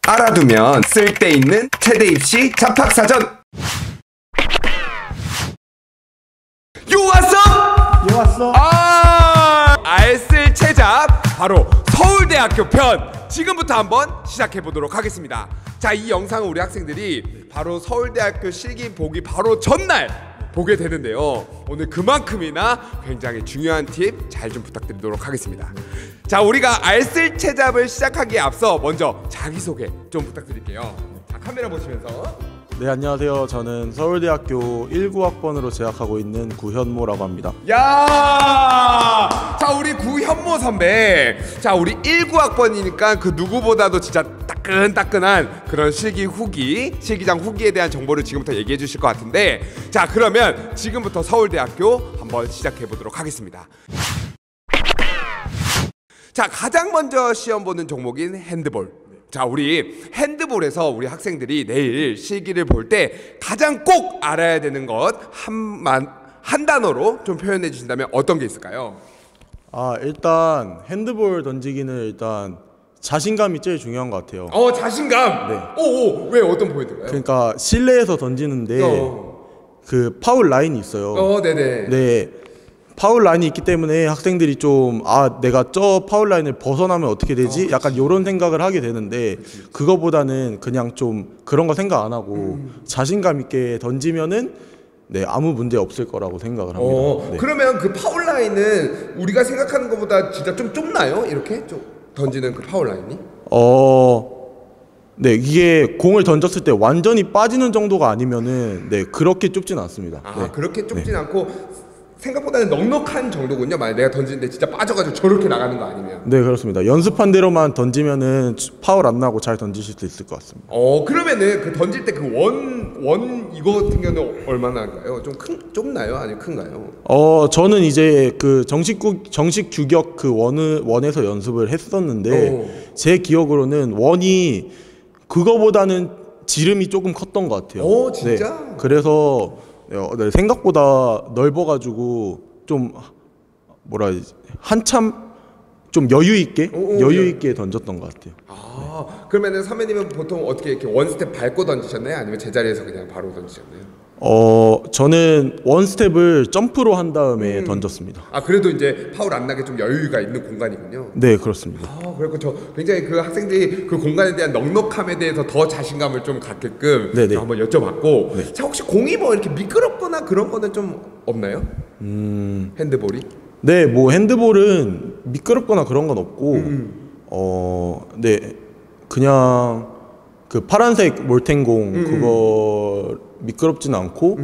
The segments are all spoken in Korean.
알아두면 쓸데있는 체대 입시 잡학사전. 요 왔어? 알쓸 체잡 바로 서울대학교 편 지금부터 한번 시작해보도록 하겠습니다. 자, 이 영상은 우리 학생들이 바로 서울대학교 실기 보기 바로 전날 보게 되는데요. 오늘 그만큼이나 굉장히 중요한 팁 잘 좀 부탁드리도록 하겠습니다. 자, 우리가 알쓸 체잡을 시작하기에 앞서 먼저 자기소개 좀 부탁드릴게요. 자, 카메라 보시면서. 네, 안녕하세요. 저는 서울대학교 19학번으로 재학하고 있는 구현모라고 합니다. 야! 자, 우리 구현모 선배. 자, 우리 19학번이니까 그 누구보다도 진짜 따끈따끈한 그런 실기장 후기에 대한 정보를 지금부터 얘기해 주실 것 같은데, 자, 그러면 지금부터 서울대학교 한번 시작해 보도록 하겠습니다. 자, 가장 먼저 시험 보는 종목인 핸드볼. 자, 우리 핸드볼에서 우리 학생들이 내일 실기를 볼 때 가장 꼭 알아야 되는 것 한 단어로 좀 표현해 주신다면 어떤 게 있을까요? 일단 핸드볼 던지기는 일단 자신감이 제일 중요한 것 같아요. 자신감. 네. 왜 어떤 포인트가요? 그러니까 실내에서 던지는데 그 파울 라인이 있어요. 네네. 네. 파울 라인이 있기 때문에 학생들이 좀 내가 저 파울 라인을 벗어나면 어떻게 되지? 약간 이런 생각을 하게 되는데, 그거보다는 그냥 좀 그런 거 생각 안 하고 자신감 있게 던지면은 아무 문제 없을 거라고 생각을 합니다. 네. 그러면 그 파울 라인은 우리가 생각하는 것보다 진짜 좀 좁나요? 이렇게 좀 던지는 그 파울 라인이? 네, 이게 공을 던졌을 때 완전히 빠지는 정도가 아니면은 그렇게 좁진 않습니다. 그렇게 좁진 않고 생각보다는 넉넉한 정도군요. 만약 내가 던지는데 진짜 빠져가지고 저렇게 나가는 거 아니면. 네, 그렇습니다. 연습한 대로만 던지면은 파울 안 나고 잘 던지실 수 있을 것 같습니다. 그러면은 그 던질 때 그 원 이거 같은 경우는 얼마나 할까요? 좀 좁나요? 아니면 큰가요? 저는 이제 그 정식 규격 그 원에서 연습을 했었는데, 제 기억으로는 원이 그거보다는 지름이 조금 컸던 것 같아요. 진짜? 네, 그래서 생각보다 넓어가지고 좀 한참 좀 여유 있게 던졌던 것 같아요. 그러면은 선배님은 보통 어떻게 이렇게 원 스텝 밟고 던지셨나요? 아니면 제자리에서 그냥 바로 던지셨나요? 저는 원 스텝을 점프로 한 다음에 던졌습니다. 그래도 이제 파울 안 나게 좀 여유가 있는 공간이군요. 네, 그렇습니다. 그리고 저 굉장히 그 학생들이 그 공간에 대한 넉넉함에 대해서 더 자신감을 좀 갖게끔 한번 여쭤봤고, 자, 혹시 공이 뭐 이렇게 미끄럽거나 그런 거는 좀 없나요? 핸드볼이? 네, 뭐 핸드볼은 미끄럽거나 그런 건 없고, 그냥 그 파란색 몰탱공 그거 미끄럽지는 않고,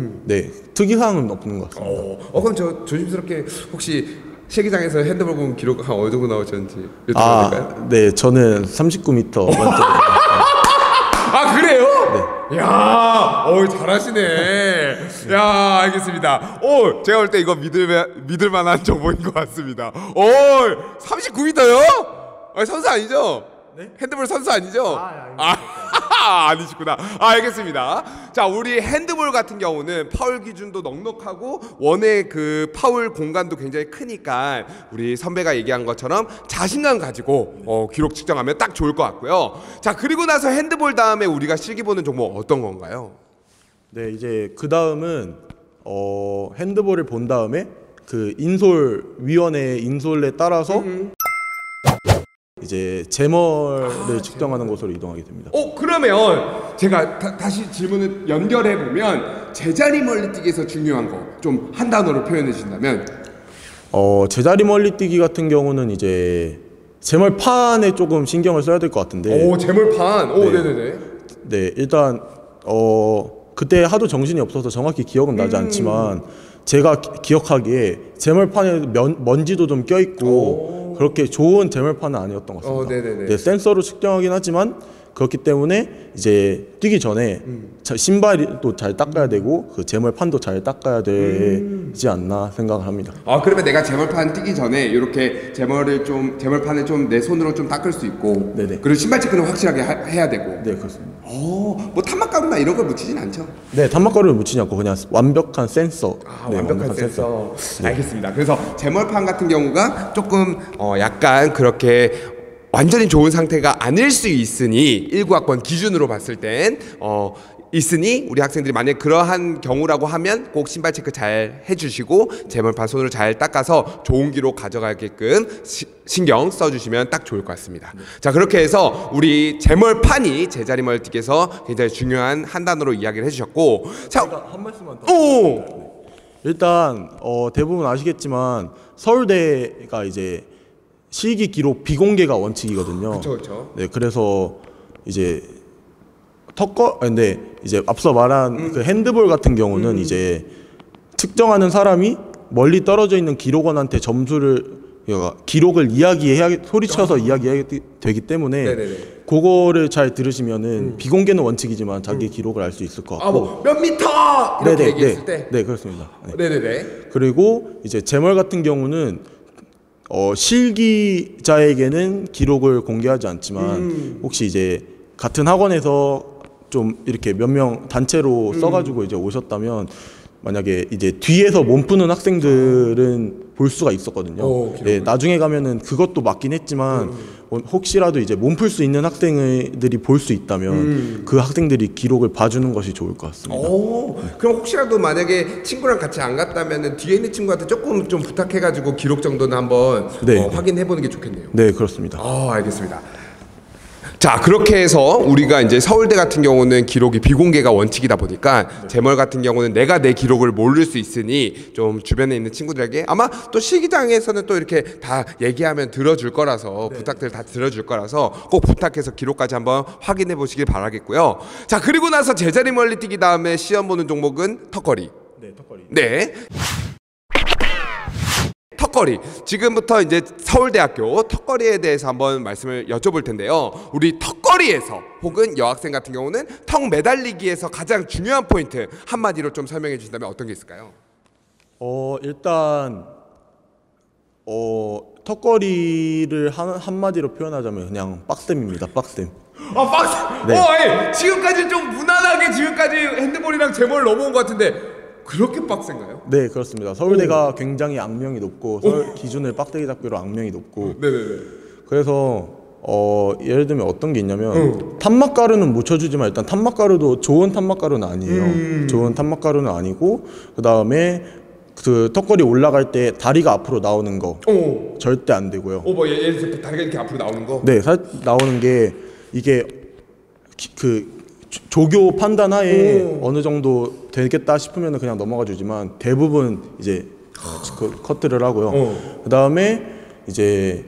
특이사항은 없는 것 같습니다. 그럼 저 조심스럽게 혹시 실기장에서 핸드볼 공 기록 한 어느 정도 나오셨는지 여쭤봐도 될까요? 네, 저는 39m. 그래요? 네. 야, 잘하시네. 야, 알겠습니다. 제가 볼 때 이거 믿을 만한 정보인 것 같습니다. 39m요? 선수 아니죠? 네? 핸드볼 선수 아니죠? 아니시구나. 알겠습니다. 자, 우리 핸드볼 같은 경우는 파울 기준도 넉넉하고 원의 그 파울 공간도 굉장히 크니까 우리 선배가 얘기한 것처럼 자신감 가지고 기록 측정하면 딱 좋을 것 같고요. 자, 그리고 나서 핸드볼 다음에 우리가 실기 보는 종목 어떤 건가요? 네, 이제 그 다음은 핸드볼을 본 다음에 그 위원의 인솔에 따라서 이제 제멀을 측정하는 곳으로 이동하게 됩니다. 그러면 제가 다시 질문을 연결해 보면 제자리 멀리뛰기에서 중요한 거 좀 한 단어로 표현해 주신다면? 제자리 멀리뛰기 같은 경우는 이제 제멀판에 조금 신경을 써야 될 것 같은데. 제멀판. 네네네. 네, 일단 그때 하도 정신이 없어서 정확히 기억은 나지 않지만, 제가 기억하기에 제멀판에 먼지도 좀 껴있고 그렇게 좋은 제멀판은 아니었던 것 같습니다. 네, 센서로 측정하긴 하지만 그렇기 때문에 이제 뛰기 전에 신발도 잘 닦아야 되고 그 제멀판도 잘 닦아야 되지 않나 생각을 합니다. 그러면 내가 제멀판 뛰기 전에 이렇게 제멀판을 좀 내 손으로 좀 닦을 수 있고, 그리고 신발 체크는 확실하게 해야 되고. 네, 그렇습니다. 뭐 탄막감이나 탄막가루나 이런 걸 묻히진 않죠? 네, 탄막가루를 묻히지 않고 그냥 완벽한 센서. 네, 완벽한 센서. 알겠습니다. 그래서 제멀판 같은 경우가 조금 약간 그렇게 완전히 좋은 상태가 아닐 수 있으니 19학번 기준으로 봤을 땐 있으니 우리 학생들이 만약 그러한 경우라고 하면 꼭 신발 체크 잘 해주시고 제멀판 손으로 잘 닦아서 좋은 기록 가져가게끔 신경 써주시면 딱 좋을 것 같습니다. 자, 그렇게 해서 우리 제멀판이 제자리 멀티에서 굉장히 중요한 한 단어로 이야기를 해주셨고, 자, 한 말씀만 더. 일단 대부분 아시겠지만 서울대가 이제 실기 기록 비공개가 원칙이거든요. 그렇죠. 네, 그래서 이제 근데 이제 앞서 말한 그 핸드볼 같은 경우는 이제 측정하는 사람이 멀리 떨어져 있는 기록원한테 기록을 소리쳐서 이야기해야 되기 때문에 네네네. 그거를 잘 들으시면은 비공개는 원칙이지만 자기 기록을 알 수 있을 것 같고. 뭐 몇 미터 이렇게 얘기했을 때. 네, 그렇습니다. 네. 네네네. 그리고 이제 제멀 같은 경우는 실기자에게는 기록을 공개하지 않지만 혹시 이제 같은 학원에서 좀 이렇게 몇 명 단체로 써가지고 이제 오셨다면 만약에 이제 뒤에서 몸 푸는 학생들은 볼 수가 있었거든요. 네, 나중에 가면은 그것도 맞긴 했지만 혹시라도 이제 몸 풀 수 있는 학생들이 볼 수 있다면 그 학생들이 기록을 봐주는 것이 좋을 것 같습니다. 그럼 혹시라도 만약에 친구랑 같이 안 갔다면은 뒤에 있는 친구한테 조금 좀 부탁해가지고 기록 정도는 한번 확인해보는 게 좋겠네요. 네, 그렇습니다. 알겠습니다. 자, 그렇게 해서 우리가 이제 서울대 같은 경우는 기록이 비공개가 원칙이다 보니까 제멀 같은 경우는 내가 내 기록을 모를 수 있으니 좀 주변에 있는 친구들에게 아마 또 실기장에서는 또 이렇게 다 얘기하면 들어줄 거라서 부탁들 다 들어줄 거라서 꼭 부탁해서 기록까지 한번 확인해 보시길 바라겠고요. 자, 그리고 나서 제자리 멀리뛰기 다음에 시험 보는 종목은 턱걸이. 네, 턱걸이. 네. 턱걸이. 지금부터 이제 서울대학교 턱걸이에 대해서 한번 말씀을 여쭤볼 텐데요. 우리 턱걸이에서 혹은 여학생 같은 경우는 턱 매달리기에서 가장 중요한 포인트 한마디로 좀 설명해 주신다면 어떤 게 있을까요? 일단 턱걸이를 한마디로 표현하자면 그냥 빡셈입니다. 빡셈. 빡셈. 네. 지금까지 좀 무난하게 지금까지 핸드볼이랑 제몰 넘어온 것 같은데 그렇게 빡센가요? 네, 그렇습니다. 서울대가 굉장히 악명이 높고 서울 기준을 빡세게 잡기로 악명이 높고. 네네네. 그래서 예를 들면 어떤 게 있냐면 탄막가루는 묻혀주지만 일단 탄막가루도 좋은 탄막가루는 아니에요. 좋은 탄막가루는 아니고 그 다음에 그 턱걸이 올라갈 때 다리가 앞으로 나오는 거 절대 안 되고요. 뭐 예를 들어 다리가 이렇게 앞으로 나오는 거? 네, 나오는 게 이게 조교 판단하에 어느 정도 되겠다 싶으면 그냥 넘어가 주지만 대부분 이제 커트를 하고요. 그 다음에 이제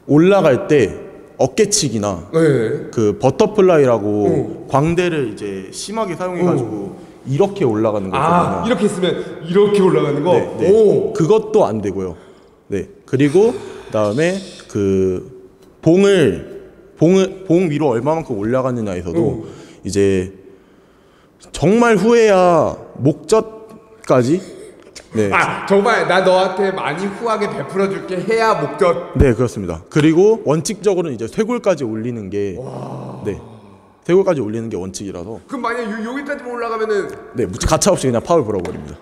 올라갈 때 어깨치기나 그 버터플라이라고 광대를 이제 심하게 사용해가지고 이렇게 올라가는 거거든요. 이렇게 있으면 이렇게 올라가는 거? 네. 그것도 안 되고요. 네. 그리고 그다음에 그 봉 위로 얼마만큼 올라가느냐에서도 이제 정말 후에야 목젖까지. 네. 정말 나 너한테 많이 후하게 베풀어 줄게 해야 목젖. 네, 그렇습니다. 그리고 원칙적으로는 이제 쇄골까지 올리는 게 쇄골까지 올리는 게 원칙이라서. 그럼 만약 여기까지만 올라가면은 가차 없이 그냥 파울 불어버립니다.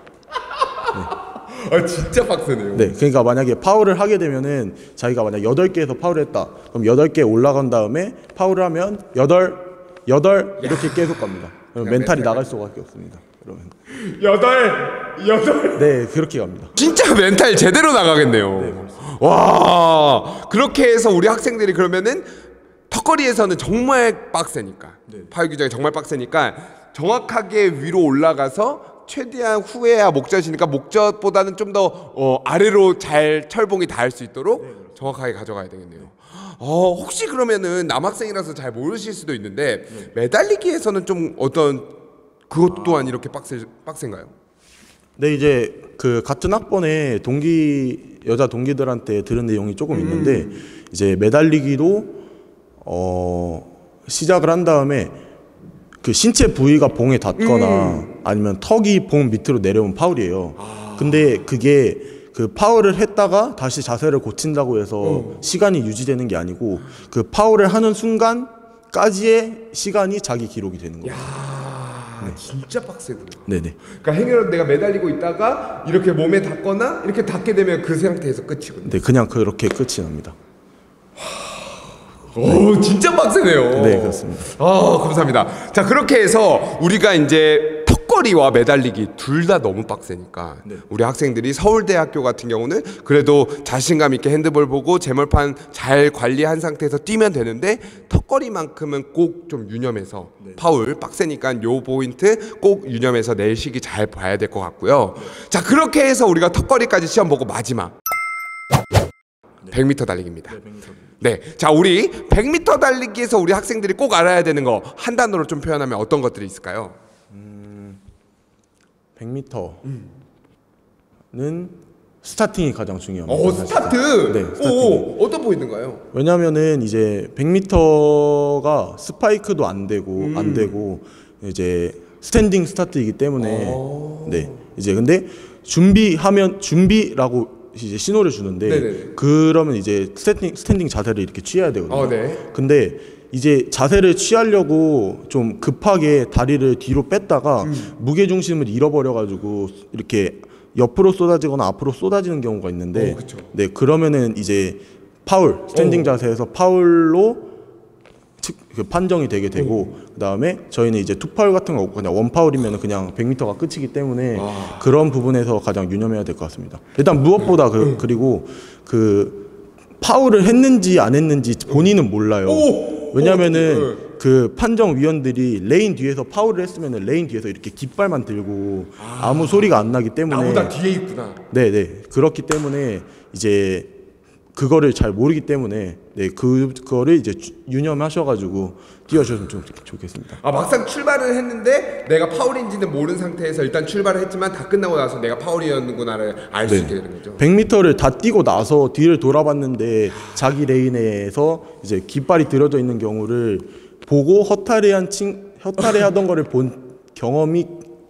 진짜 빡세네요. 네, 그러니까 만약에 파울을 하게 되면은 자기가 만약 8개에서 파울을 했다. 그럼 8개 올라간 다음에 파울을 하면 8 이렇게 계속 갑니다. 그럼 멘탈이 나갈 수밖에 없습니다. 그러면 8. 네, 그렇게 갑니다. 진짜 멘탈 제대로 나가겠네요. 와, 그렇게 해서 우리 학생들이 그러면은 턱걸이에서는 정말 빡세니까 파울 규정이 정말 빡세니까 정확하게 위로 올라가서 최대한 후에야 목젖이니까 목젖보다는 좀 더 아래로 잘 철봉이 닿을 수 있도록 정확하게 가져가야 되겠네요. 혹시 그러면은 남학생이라서 잘 모르실 수도 있는데 매달리기에서는 좀 어떤 그것 또한 이렇게 빡센가요? 네, 이제 그 같은 학번에 여자 동기들한테 들은 내용이 조금 있는데 이제 매달리기도 시작을 한 다음에 그 신체 부위가 봉에 닿거나 아니면 턱이 봉 밑으로 내려온 파울이에요. 근데 그게 그 파울을 했다가 다시 자세를 고친다고 해서 시간이 유지되는 게 아니고 그 파울을 하는 순간까지의 시간이 자기 기록이 되는 거예요. 진짜 빡세구나. 네네. 그러니까 행여라도 내가 매달리고 있다가 이렇게 몸에 닿거나 이렇게 닿게 되면 그 상태에서 끝이군요. 네, 그냥 그렇게 끝이 납니다. 오, 진짜 빡세네요. 네, 그렇습니다. 아, 감사합니다. 자, 그렇게 해서 우리가 이제 턱걸이와 매달리기 둘 다 너무 빡세니까 우리 학생들이 서울대학교 같은 경우는 그래도 자신감 있게 핸드볼 보고 제멀판 잘 관리한 상태에서 뛰면 되는데 턱걸이만큼은 꼭 좀 유념해서 파울 빡세니까 요 포인트 꼭 유념해서 내시기 잘 봐야 될 것 같고요. 자, 그렇게 해서 우리가 턱걸이까지 시험 보고 마지막 100m 달리기입니다. 네, 자, 우리 100m 달리기에서 우리 학생들이 꼭 알아야 되는 거 한 단어로 좀 표현하면 어떤 것들이 있을까요? 100m는 스타팅이 가장 중요합니다. 오, 스타트. 네, 스타팅. 오, 어떤 포인트인가요? 왜냐면은 이제 100m가 스파이크도 안 되고 이제 스탠딩 스타트이기 때문에 네, 이제 근데 준비라고 이제 신호를 주는데 네네네. 그러면 이제 스탠딩 자세를 이렇게 취해야 되거든요. 네. 근데 이제 자세를 취하려고 좀 급하게 다리를 뒤로 뺐다가 무게 중심을 잃어버려 가지고 이렇게 옆으로 쏟아지거나 앞으로 쏟아지는 경우가 있는데 그쵸. 네, 그러면은 이제 파울, 스탠딩 자세에서 파울로 그 판정이 되게 되고 그다음에 저희는 이제 투파울 같은 거 없고 그냥 원파울이면 그냥 100m가 끝이기 때문에 그런 부분에서 가장 유념해야 될 것 같습니다. 일단 무엇보다 그리고 그 파울을 했는지 안 했는지 본인은 몰라요. 왜냐면은 그 판정 위원들이 레인 뒤에서 파울을 했으면은 레인 뒤에서 이렇게 깃발만 들고 아무 소리가 안 나기 때문에 나보다 뒤에 있구나. 네네, 그렇기 때문에 이제 그거를 잘 모르기 때문에 네, 그거를 이제 유념하셔가지고 뛰어주셨으면 좀 좋겠습니다. 아, 막상 출발을 했는데 내가 파울인지는 모르는 상태에서 일단 출발을 했지만 다 끝나고 나서 내가 파울이었는구나를 알 수 있게 되는 거죠. 100m를 다 뛰고 나서 뒤를 돌아봤는데 자기 레인에서 이제 깃발이 들어져 있는 경우를 보고 허탈해하던 거를 본 경험이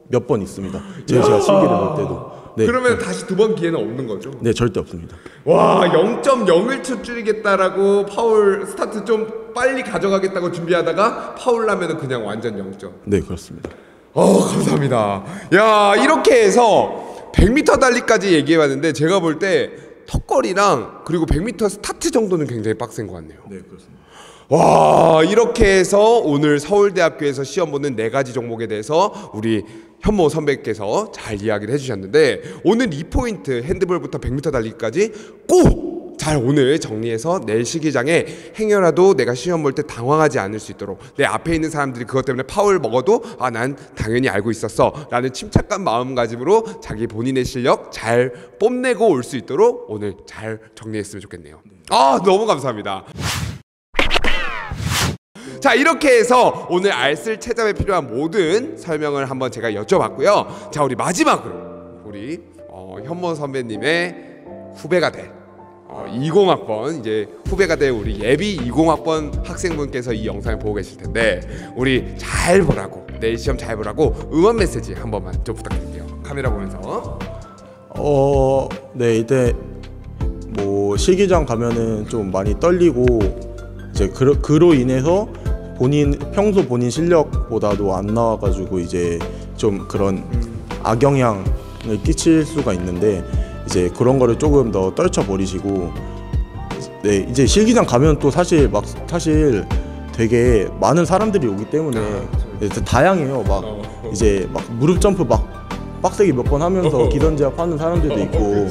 몇 번 있습니다. 제가 실기를 볼 때도. 네. 그러면 다시 두 번 기회는 없는 거죠? 네, 절대 없습니다. 와, 0.0을 줄이겠다라고 파울 스타트 좀 빨리 가져가겠다고 준비하다가 파울 나면은 그냥 완전 0점. 네, 그렇습니다. 감사합니다. 야, 이렇게 해서 100m 달리까지 얘기해봤는데 제가 볼 때 턱걸이랑 그리고 100m 스타트 정도는 굉장히 빡센 것 같네요. 네, 그렇습니다. 와, 이렇게 해서 오늘 서울대학교에서 시험 보는 4가지 종목에 대해서 우리 현모 선배께서 잘 이야기를 해주셨는데 오늘 이 포인트 핸드볼부터 100m 달리기까지 꼭 잘 오늘 정리해서 내 시기장에 행여라도 내가 시험 볼 때 당황하지 않을 수 있도록 내 앞에 있는 사람들이 그것 때문에 파울 먹어도 난 당연히 알고 있었어 라는 침착한 마음가짐으로 자기 본인의 실력 잘 뽐내고 올 수 있도록 오늘 잘 정리했으면 좋겠네요. 너무 감사합니다. 자, 이렇게 해서 오늘 알쓸 채점에 필요한 모든 설명을 한번 제가 여쭤봤고요. 자, 우리 마지막으로 우리 현모 선배님의 후배가 될 20학번 이제 후배가 될 우리 예비 20학번 학생분께서 이 영상을 보고 계실 텐데 우리 잘 보라고 내일 시험 잘 보라고 응원 메시지 한 번만 좀 부탁드릴게요. 카메라 보면서. 네, 이때 뭐 실기장 가면은 좀 많이 떨리고 이제 그로 인해서 평소 본인 실력보다도 안 나와가지고 이제 좀 그런 악영향을 끼칠 수가 있는데 이제 그런 거를 조금 더 떨쳐버리시고 네, 이제 실기장 가면 또 사실 되게 많은 사람들이 오기 때문에 네, 다양해요. 이제 무릎 점프 빡세게 몇 번 하면서 기선제압 하는 사람들도 있고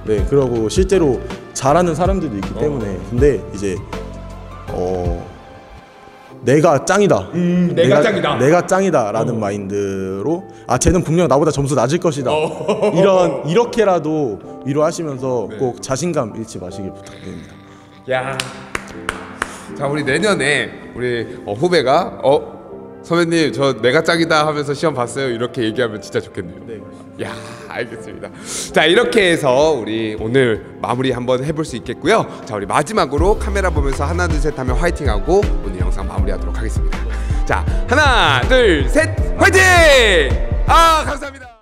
네, 그러고 실제로 잘하는 사람들도 있기 때문에 근데 이제 내가 짱이다. 내가 짱이다라는 마인드로 쟤는 분명 나보다 점수 낮을 것이다. 이렇게라도 위로하시면서 꼭 자신감 잃지 마시길 부탁드립니다. 야, 자, 우리 내년에 우리 후배가 선배님 저 내가 짱이다 하면서 시험 봤어요 이렇게 얘기하면 진짜 좋겠네요. 네. 야, 알겠습니다. 자, 이렇게 해서 우리 오늘 마무리 한번 해볼 수 있겠고요. 자, 우리 마지막으로 카메라 보면서 하나 둘 셋 하면 화이팅하고 오늘 영상 마무리하도록 하겠습니다. 자, 하나 둘 셋 화이팅! 감사합니다.